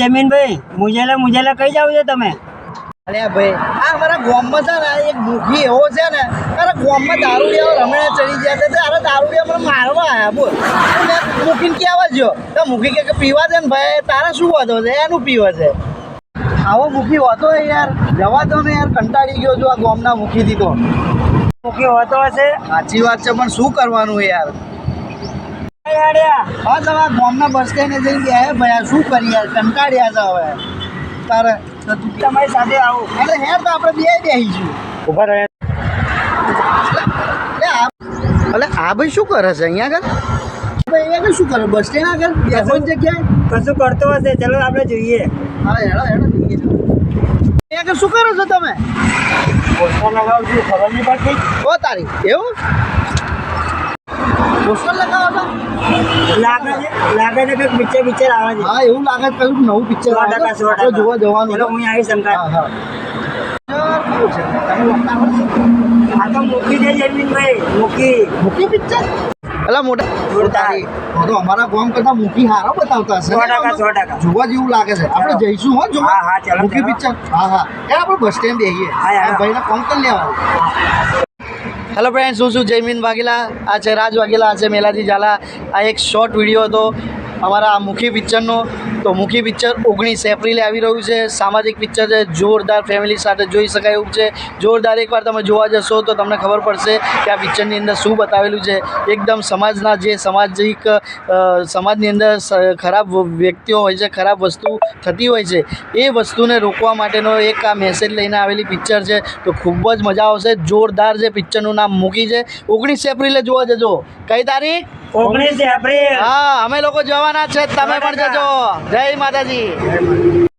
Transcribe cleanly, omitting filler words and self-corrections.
જમીનભાઈ મુજેલા કઈ જાવ છો તમે? અરે ભાઈ આ અમારા ગામમાં છે ને એક મુખી એવો છે ને અરે ગામમાં દારૂડિયા રમણા ચડી ગયા છે અરે દારૂડિયા મને મારવા આવ્યા બોલ મેં મૂકીને કહેવા જો તો મૂકી કે પીવા છે ને ભાઈ તારા શું વાંધો છે એનું પીવા છે આવો મૂકી હોતો યાર જવા દો ને યાર કંટાળી ગયો છું આ ગામના મૂકીથી તો મૂકી હોતો હશે. સાચી વાત છે પણ શું કરવાનું યાર આડ્યા હા તમારા ગામના બસ સ્ટેન્ડે જઈને ગયા ભાઈ શું કરી યાર કંટાળ્યા છે હવે તારે તમારી સાથે આવું. એટલે હેર તો આપણે બે બેસીશું ઉભા રહે. એટલે આ ભાઈ શું કરે છે અહીંયા આગળ ભાઈ અહીંયા આગળ શું કરે બસ સ્ટેન્ડ આગળ બેસવાની જગ્યાએ કશું કરતો હશે. ચલો આપણે જોઈએ. હા હેડો હેડો જોઈએ અહીંયા આગળ શું કરો છો તમે પોસ્ટર લગાવું છું, ખબર નહીં પડતી. ઓ તારી એવું પોસ્ટર લગાવો છો લાગે છે કે પિક્ચર આવે છે. હા એવું લાગે છે કયું નવું પિક્ચર 100% જોવા જવાનું ચલો હું આવીશ શંકર. હા હા કેવું છે તમે લખતા આવડે છે? આ તો મૂકી દે જમીનભાઈ, મૂકી પિક્ચર એલા મોટા જોરદાર. તો અમારા ગામ કરતા મૂકી હારો બતાવતા હશે 100%. જોવા જેવું લાગે છે આપણે જઈશું હો જોવા હા, ચાલો, મૂકી ચાલો. પિક્ચર હા હા એ આપણે બસ સ્ટેન્ડ જઈએ હા, હા. ભાઈને ફોન કરી લેવાનું હેલો ફ્રેન્ડ્સ હું છું જયમીન વાઘેલા આ છે રાજ વાઘેલા આ છે મેલાજી ઝાલા આ એક શોર્ટ વિડીયો હતો અમારા મુખી પિક્ચરનો તો મુખી પિક્ચર 19 એપ્રિલે આવી રહ્યું છે સામાજિક પિક્ચર છે જોરદાર ફેમિલી સાથે જોઈ શકાય એવું છે જોરદાર એકવાર તમે જોવા જશો તો તમને ખબર પડશે કે આ પિક્ચરની અંદર શું બતાવેલું છે એકદમ સમાજના જે સામાજિક સમાજની અંદર ખરાબ વ્યક્તિઓ હોય છે ખરાબ વસ્તુ થતી હોય છે એ વસ્તુને રોકવા માટેનો એક આ મેસેજ લઈને આવેલી પિક્ચર છે તો ખૂબ જ મજા આવશે જોરદાર છે પિક્ચરનું નામ મૂકી છે 19 એપ્રિલે જોવા જજો કઈ તારીખ 19 એપ્રિલ. હા અમે લોકો જવાના છે તમે પણ જજો જય માતાજી.